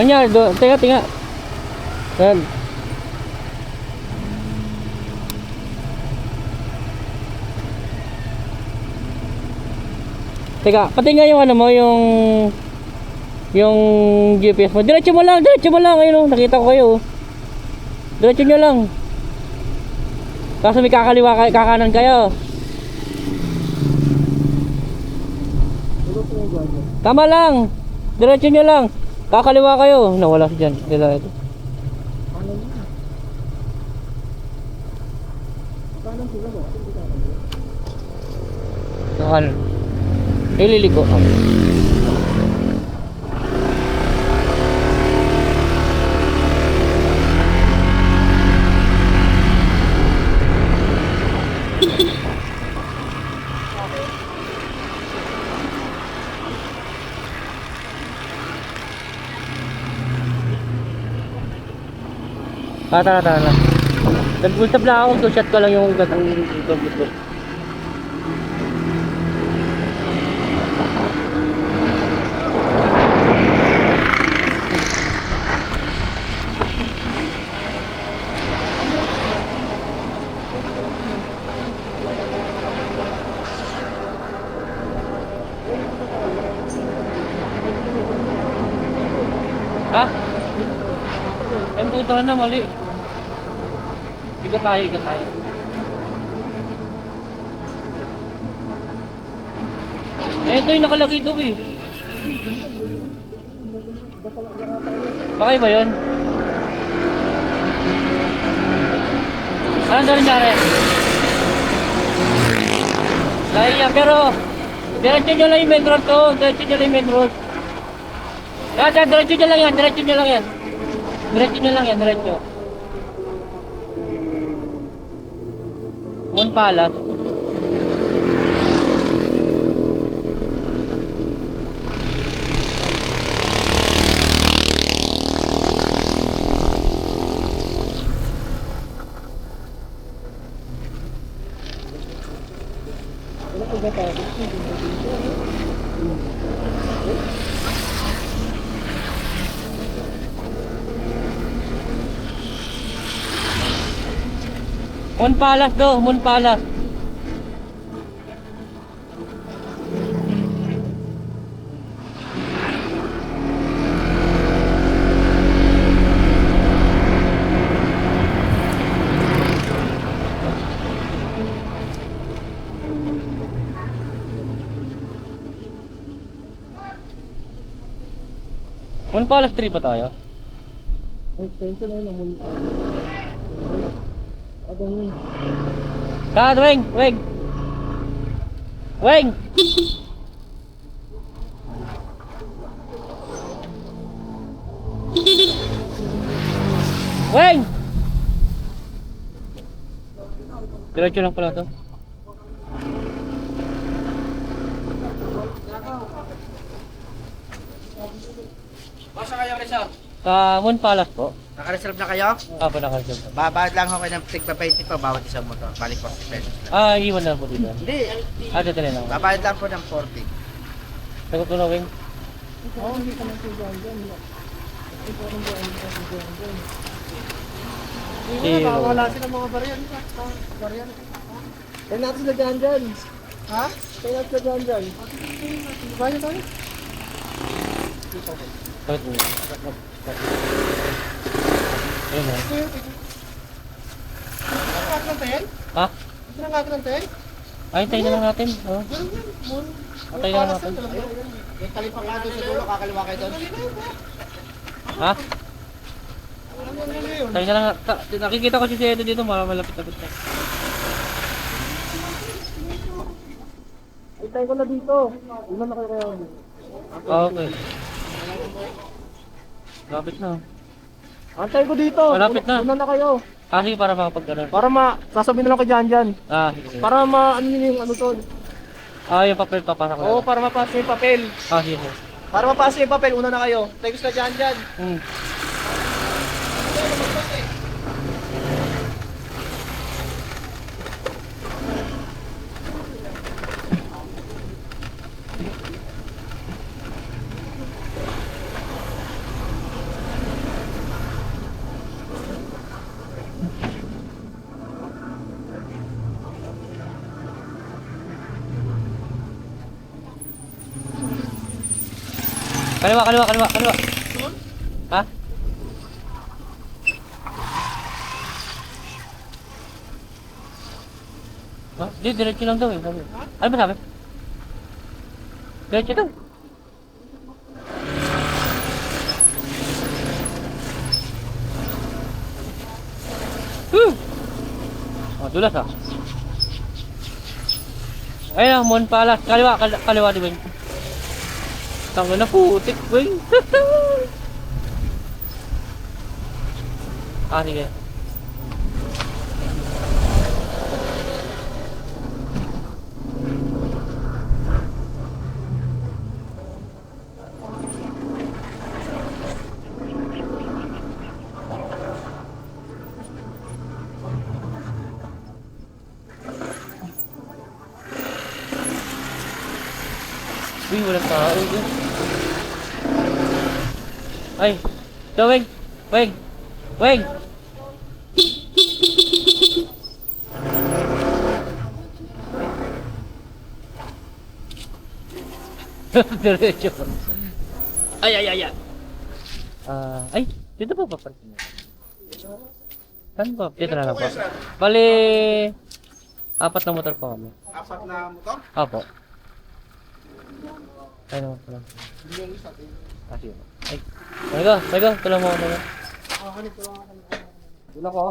Kanya, tinga, tinga. Yan. Teka, pati nga yung ano mo, yung GPS mo. Diretso mo lang, ayun oh, nakita ko kayo oh. Diretso nyo lang. Kaso may kakaliwa, kakanan kayo. Tama lang. Diretso nyo lang. Kakaliwa kayo. Nawala si dyan. Dila ito. Saan? Ililiko. Tara lang. Nag-usap lang ako, two shot ko lang yung gatang gusto. Ha? Puta na mali. Igat tayo. Ito yung nakalagay doon eh. Bakay ba yun? Anong nangyari? Lahi yan, pero diretso nyo lang yung main road to. Diretso nyo lang yung main road. Diretso nyo lang yan. Diretso. Moon Palace. Moon Palace do, Moon Palace. Moon Palace 3 ba tayo? Extension na yun, Moon Palace. Kad, Weng! Weng! Diretso lang pala to. Basta kayo, Rizal? Sa Moon Palace po. Naka-reserve na kayo? Pa nakareserve. Babad lang ako ng tigpa 20 pa bawat isang motor. Balik 40 pesos lang. Iwan na po dito. Hindi. Dito na lang. Babayad lang po ng 40. Sagot ko na, Weng. Hindi ka lang siya dyan. Wala sila mga baryan. Kaya natin sila dyan. Ha? Kaya natin sila dyan. Bayo tayo? Sagot mo. Ayun na. Sinangkat ng tel? Ha? Sinangkat ng tel? Ay, tayo na lang natin. Oh. Tayo na lang natin. Yung talipang ka doon sa dulo, kakaliwa kayo doon. Ha? Tayo na lang. Nakikita ko si Edo dito, malapit-lapit na. Itay ko na dito. Ilan na kayo kayo? Okay. Lapit na. Antay ko dito. Malapit na. Una na kayo. Sige, para makapag-ganon. Para sasabihin na lang kay Jan. Sige. Para ano yun yung ano to. Yung papel papasok ko na. Oo, para mapasa yung papel. Sige. Para mapasa yung papel, una na kayo. Tay ko na Jan. Kaliwa, kaliwa, kaliwa, kaliwa. Ha? Ha? Di, diretso lang daw eh. Sabi. Ano ba sabi? Diretso daw. Oh, dulas ah. Ayun ah, Mon Palace. Kaliwa, kaliwa di ba? Tangga na putik, boy. Ah, sige. Uy, walang tao dyan. Ay, ito, Weng. Weng. Weng. Diretso. Ay, ay, ay, ay. Ay, dito ba paparking? Saan ba? Dito na lang po. Bali, 4 na motor po kami. 4 na motor? Opo. Ay, naman pala. Hindi yung isa. Ay, Tego, tulong mo ako. Hanip ko lang ako. Wala ko.